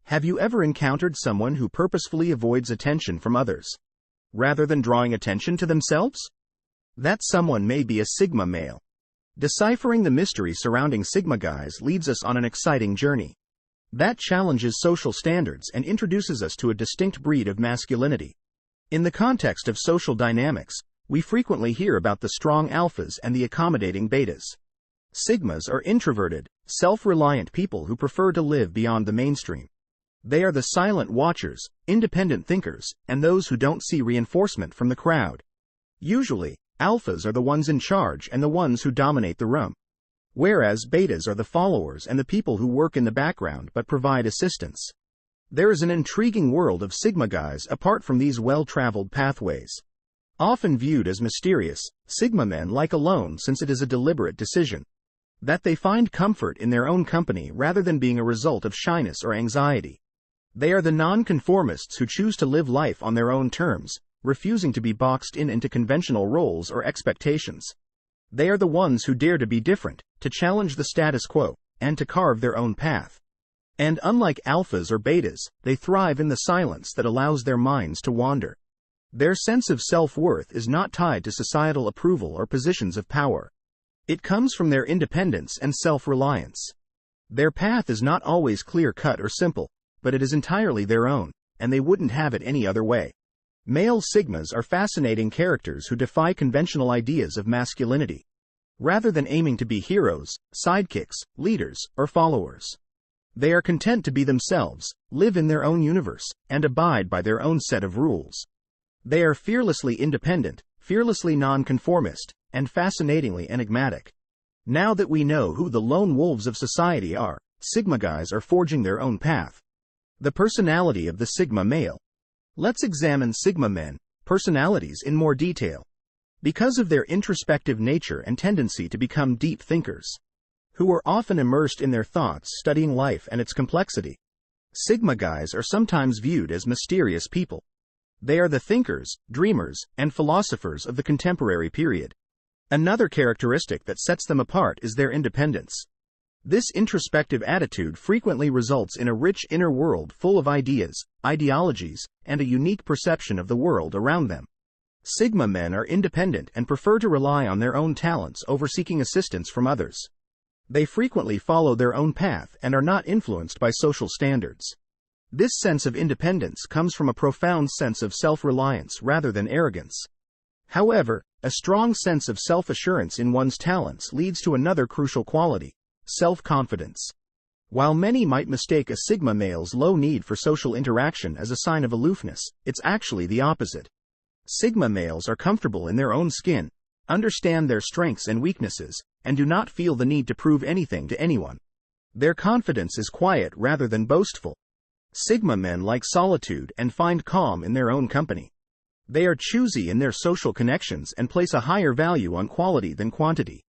Have you ever encountered someone who purposefully avoids attention from others, rather than drawing attention to themselves? That someone may be a Sigma male. Deciphering the mystery surrounding Sigma guys leads us on an exciting journey that challenges social standards and introduces us to a distinct breed of masculinity. In the context of social dynamics, we frequently hear about the strong alphas and the accommodating betas. Sigmas are introverted, self-reliant people who prefer to live beyond the mainstream. They are the silent watchers, independent thinkers, and those who don't see reinforcement from the crowd. Usually, alphas are the ones in charge and the ones who dominate the room, whereas betas are the followers and the people who work in the background but provide assistance. There is an intriguing world of Sigma guys apart from these well-traveled pathways. Often viewed as mysterious, Sigma men like alone since it is a deliberate decision that they find comfort in their own company rather than being a result of shyness or anxiety. They are the nonconformists who choose to live life on their own terms, refusing to be boxed in into conventional roles or expectations. They are the ones who dare to be different, to challenge the status quo, and to carve their own path. And unlike alphas or betas, they thrive in the silence that allows their minds to wander. Their sense of self-worth is not tied to societal approval or positions of power. It comes from their independence and self-reliance. Their path is not always clear-cut or simple, but it is entirely their own, and they wouldn't have it any other way. Male Sigmas are fascinating characters who defy conventional ideas of masculinity. Rather than aiming to be heroes, sidekicks, leaders, or followers, they are content to be themselves, live in their own universe, and abide by their own set of rules. They are fearlessly independent, fearlessly nonconformist, and fascinatingly enigmatic. Now that we know who the lone wolves of society are, Sigma guys are forging their own path. The personality of the Sigma male. Let's examine Sigma men, personalities in more detail. Because of their introspective nature and tendency to become deep thinkers, who are often immersed in their thoughts studying life and its complexity, Sigma guys are sometimes viewed as mysterious people. They are the thinkers, dreamers, and philosophers of the contemporary period. Another characteristic that sets them apart is their independence. This introspective attitude frequently results in a rich inner world full of ideas, ideologies, and a unique perception of the world around them. Sigma men are independent and prefer to rely on their own talents over seeking assistance from others. They frequently follow their own path and are not influenced by social standards. This sense of independence comes from a profound sense of self-reliance rather than arrogance. However, a strong sense of self-assurance in one's talents leads to another crucial quality: self-confidence. While many might mistake a Sigma male's low need for social interaction as a sign of aloofness, it's actually the opposite. Sigma males are comfortable in their own skin, understand their strengths and weaknesses, and do not feel the need to prove anything to anyone. Their confidence is quiet rather than boastful. Sigma men like solitude and find calm in their own company. They are choosy in their social connections and place a higher value on quality than quantity.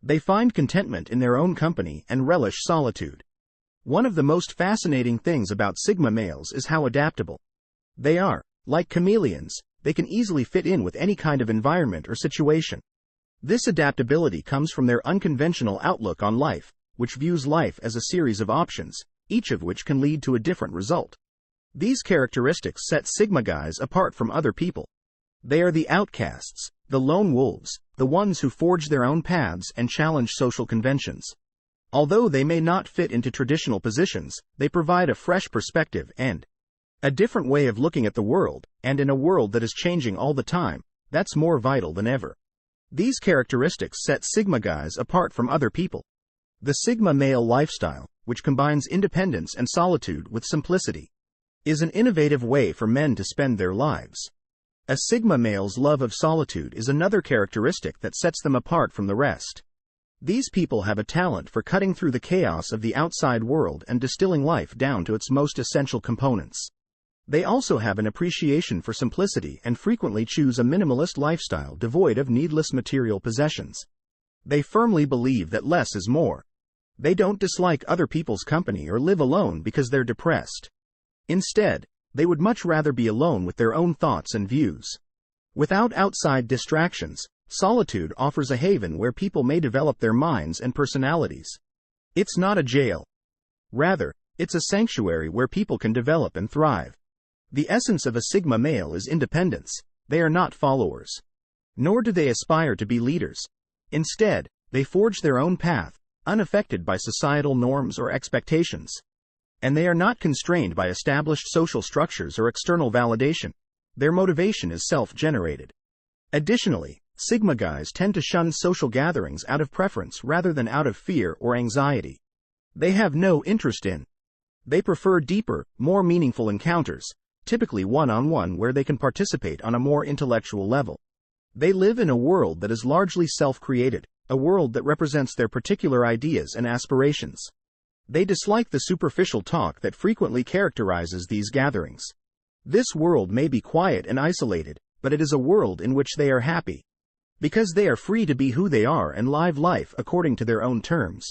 They find contentment in their own company and relish solitude. One of the most fascinating things about Sigma males is how adaptable they are. Like chameleons, they can easily fit in with any kind of environment or situation. This adaptability comes from their unconventional outlook on life, which views life as a series of options, each of which can lead to a different result. These characteristics set Sigma guys apart from other people. They are the outcasts, the lone wolves, the ones who forge their own paths and challenge social conventions. Although they may not fit into traditional positions, they provide a fresh perspective and a different way of looking at the world, and in a world that is changing all the time, that's more vital than ever. These characteristics set Sigma guys apart from other people. The Sigma male lifestyle, which combines independence and solitude with simplicity, is an innovative way for men to spend their lives. A Sigma male's love of solitude is another characteristic that sets them apart from the rest. These people have a talent for cutting through the chaos of the outside world and distilling life down to its most essential components. They also have an appreciation for simplicity and frequently choose a minimalist lifestyle devoid of needless material possessions. They firmly believe that less is more. They don't dislike other people's company or live alone because they're depressed. Instead, they would much rather be alone with their own thoughts and views. Without outside distractions, solitude offers a haven where people may develop their minds and personalities. It's not a jail. Rather, It's a sanctuary where people can develop and thrive. The essence of a Sigma male is independence. They are not followers. Nor do they aspire to be leaders. Instead, they forge their own path, unaffected by societal norms or expectations. And they are not constrained by established social structures or external validation. Their motivation is self-generated. Additionally, Sigma guys tend to shun social gatherings out of preference rather than out of fear or anxiety. They have no interest in. They prefer deeper, more meaningful encounters, typically one-on-one where they can participate on a more intellectual level. They live in a world that is largely self-created, a world that represents their particular ideas and aspirations. They dislike the superficial talk that frequently characterizes these gatherings. This world may be quiet and isolated, but it is a world in which they are happy. Because they are free to be who they are and live life according to their own terms.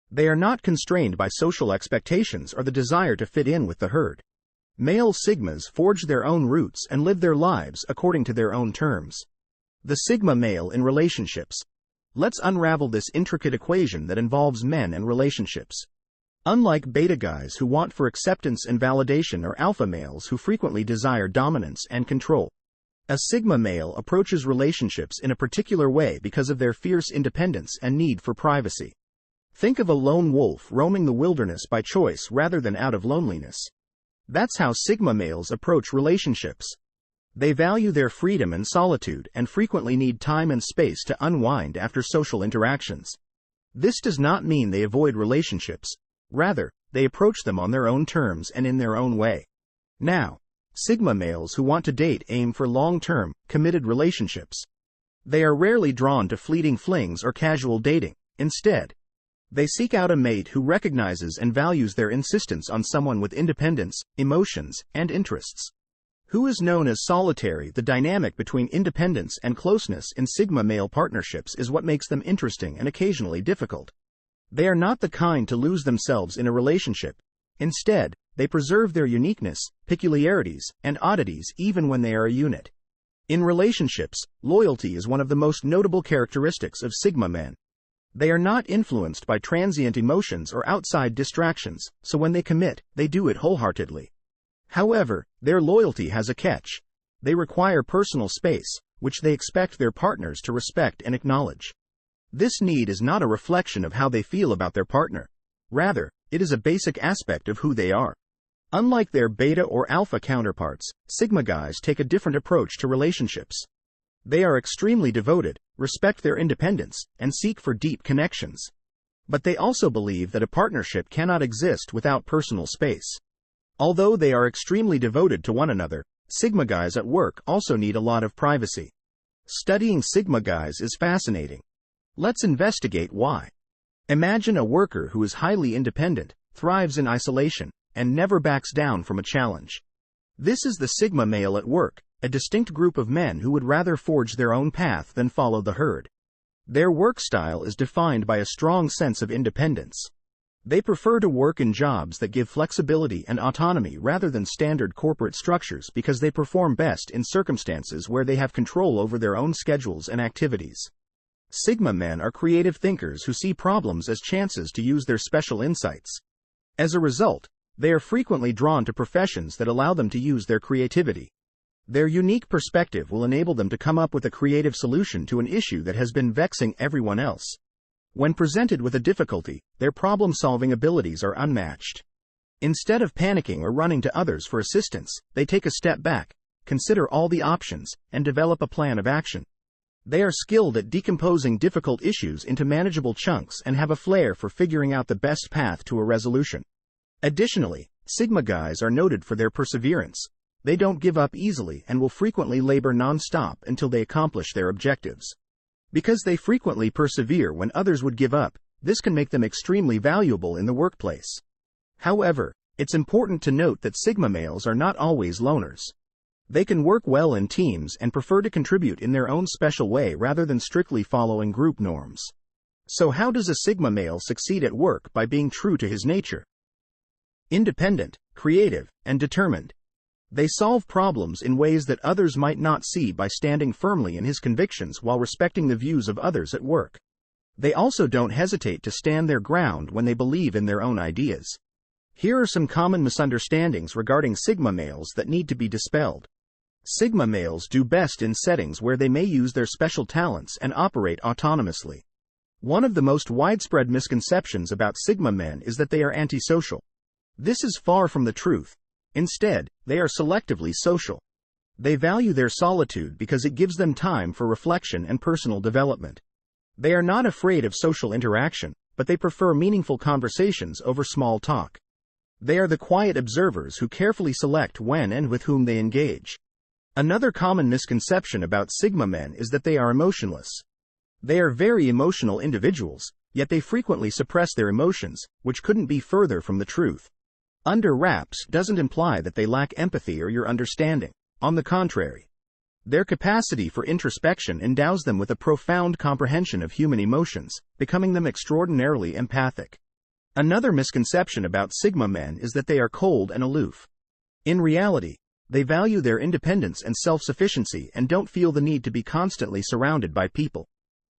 They are not constrained by social expectations or the desire to fit in with the herd. Male Sigmas forge their own roots and live their lives according to their own terms. The Sigma male in relationships. Let's unravel this intricate equation that involves men and relationships. Unlike beta guys who want for acceptance and validation or alpha males who frequently desire dominance and control, a Sigma male approaches relationships in a particular way because of their fierce independence and need for privacy. Think of a lone wolf roaming the wilderness by choice rather than out of loneliness. That's how Sigma males approach relationships. They value their freedom and solitude and frequently need time and space to unwind after social interactions. This does not mean they avoid relationships. Rather, they approach them on their own terms and in their own way. Now, Sigma males who want to date aim for long-term, committed relationships. They are rarely drawn to fleeting flings or casual dating. Instead, they seek out a mate who recognizes and values their insistence on someone with independence, emotions, and interests. Who is known as solitary? The dynamic between independence and closeness in Sigma male partnerships is what makes them interesting and occasionally difficult. They are not the kind to lose themselves in a relationship. Instead, they preserve their uniqueness, peculiarities, and oddities even when they are a unit. In relationships, loyalty is one of the most notable characteristics of Sigma men. They are not influenced by transient emotions or outside distractions, so when they commit, they do it wholeheartedly. However, their loyalty has a catch. They require personal space, which they expect their partners to respect and acknowledge. This need is not a reflection of how they feel about their partner. Rather, it is a basic aspect of who they are. Unlike their beta or alpha counterparts, Sigma guys take a different approach to relationships. They are extremely devoted, respect their independence, and seek for deep connections. But they also believe that a partnership cannot exist without personal space. Although they are extremely devoted to one another, Sigma guys at work also need a lot of privacy. Studying Sigma guys is fascinating. Let's investigate why. Imagine a worker who is highly independent, thrives in isolation, and never backs down from a challenge. This is the Sigma male at work, a distinct group of men who would rather forge their own path than follow the herd. Their work style is defined by a strong sense of independence. They prefer to work in jobs that give flexibility and autonomy rather than standard corporate structures because they perform best in circumstances where they have control over their own schedules and activities. Sigma men are creative thinkers who see problems as chances to use their special insights. As a result, they are frequently drawn to professions that allow them to use their creativity. Their unique perspective will enable them to come up with a creative solution to an issue that has been vexing everyone else. When presented with a difficulty, their problem-solving abilities are unmatched. Instead of panicking or running to others for assistance, they take a step back, consider all the options, and develop a plan of action. They are skilled at decomposing difficult issues into manageable chunks and have a flair for figuring out the best path to a resolution. Additionally, Sigma guys are noted for their perseverance. They don't give up easily and will frequently labor non-stop until they accomplish their objectives. Because they frequently persevere when others would give up, this can make them extremely valuable in the workplace. However, it's important to note that Sigma males are not always loners. They can work well in teams and prefer to contribute in their own special way rather than strictly following group norms. So how does a Sigma male succeed at work? By being true to his nature. Independent, creative, and determined. They solve problems in ways that others might not see by standing firmly in his convictions while respecting the views of others at work. They also don't hesitate to stand their ground when they believe in their own ideas. Here are some common misunderstandings regarding Sigma males that need to be dispelled. Sigma males do best in settings where they may use their special talents and operate autonomously. One of the most widespread misconceptions about Sigma men is that they are antisocial. This is far from the truth. Instead, they are selectively social. They value their solitude because it gives them time for reflection and personal development. They are not afraid of social interaction, but they prefer meaningful conversations over small talk. They are the quiet observers who carefully select when and with whom they engage. Another common misconception about Sigma men is that they are emotionless. They are very emotional individuals, yet they frequently suppress their emotions, which couldn't be further from the truth. Under wraps doesn't imply that they lack empathy or your understanding. On the contrary, their capacity for introspection endows them with a profound comprehension of human emotions, becoming them extraordinarily empathic. Another misconception about Sigma men is that they are cold and aloof. In reality, they value their independence and self-sufficiency and don't feel the need to be constantly surrounded by people.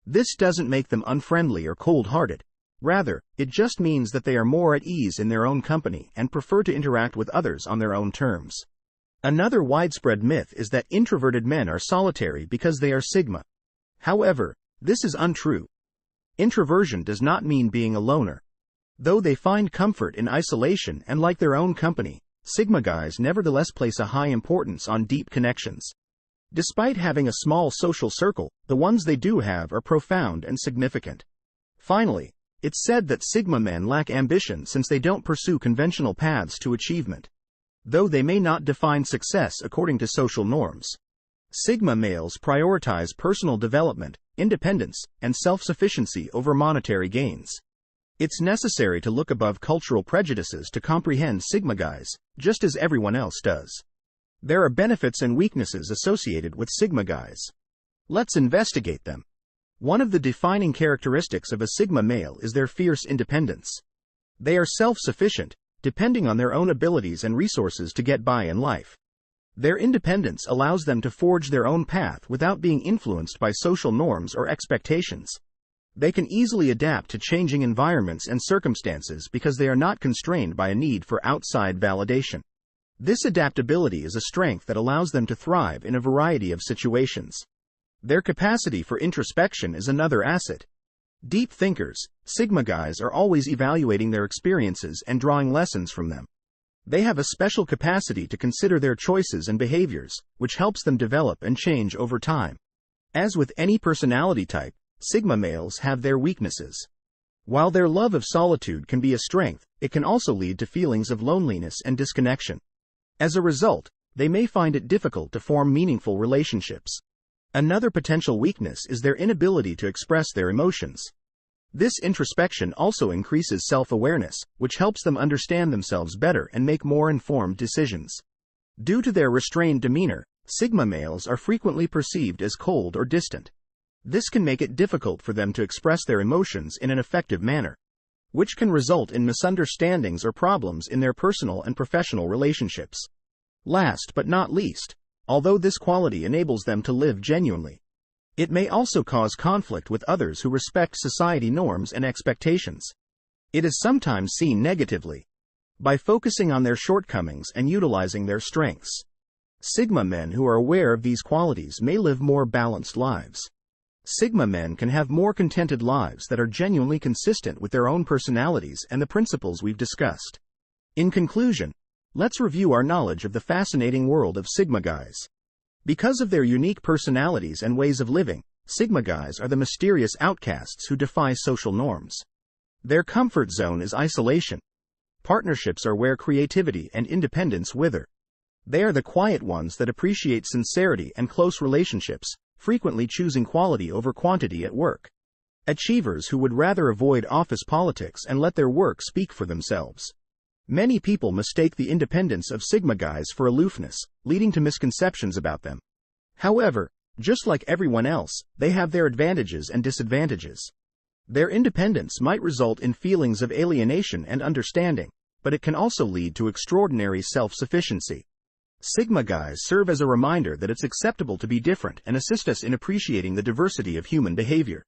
This doesn't make them unfriendly or cold-hearted. Rather, it just means that they are more at ease in their own company and prefer to interact with others on their own terms. Another widespread myth is that introverted men are solitary because they are Sigma. However, this is untrue. Introversion does not mean being a loner. Though they find comfort in isolation and like their own company, Sigma guys nevertheless place a high importance on deep connections. Despite having a small social circle, the ones they do have are profound and significant. Finally, it's said that Sigma men lack ambition since they don't pursue conventional paths to achievement. Though they may not define success according to social norms, Sigma males prioritize personal development, independence, and self-sufficiency over monetary gains. It's necessary to look above cultural prejudices to comprehend Sigma guys, just as everyone else does. There are benefits and weaknesses associated with Sigma guys. Let's investigate them. One of the defining characteristics of a Sigma male is their fierce independence. They are self-sufficient, depending on their own abilities and resources to get by in life. Their independence allows them to forge their own path without being influenced by social norms or expectations. They can easily adapt to changing environments and circumstances because they are not constrained by a need for outside validation. This adaptability is a strength that allows them to thrive in a variety of situations. Their capacity for introspection is another asset. Deep thinkers, Sigma guys are always evaluating their experiences and drawing lessons from them. They have a special capacity to consider their choices and behaviors, which helps them develop and change over time. As with any personality type, Sigma males have their weaknesses. While their love of solitude can be a strength, it can also lead to feelings of loneliness and disconnection. As a result, they may find it difficult to form meaningful relationships. Another potential weakness is their inability to express their emotions. This introspection also increases self-awareness, which helps them understand themselves better and make more informed decisions. Due to their restrained demeanor, Sigma males are frequently perceived as cold or distant. This can make it difficult for them to express their emotions in an effective manner, which can result in misunderstandings or problems in their personal and professional relationships. Last but not least, although this quality enables them to live genuinely, it may also cause conflict with others who respect society norms and expectations. It is sometimes seen negatively. By focusing on their shortcomings and utilizing their strengths, Sigma men who are aware of these qualities may live more balanced lives. Sigma men can have more contented lives that are genuinely consistent with their own personalities and the principles we've discussed. In conclusion, let's review our knowledge of the fascinating world of Sigma guys. Because of their unique personalities and ways of living, Sigma guys are the mysterious outcasts who defy social norms. Their comfort zone is isolation. Partnerships are where creativity and independence wither. They are the quiet ones that appreciate sincerity and close relationships, frequently choosing quality over quantity at work. Achievers who would rather avoid office politics and let their work speak for themselves. Many people mistake the independence of Sigma guys for aloofness, leading to misconceptions about them. However, just like everyone else, they have their advantages and disadvantages. Their independence might result in feelings of alienation and understanding, but it can also lead to extraordinary self-sufficiency. Sigma guys serve as a reminder that it's acceptable to be different and assist us in appreciating the diversity of human behavior.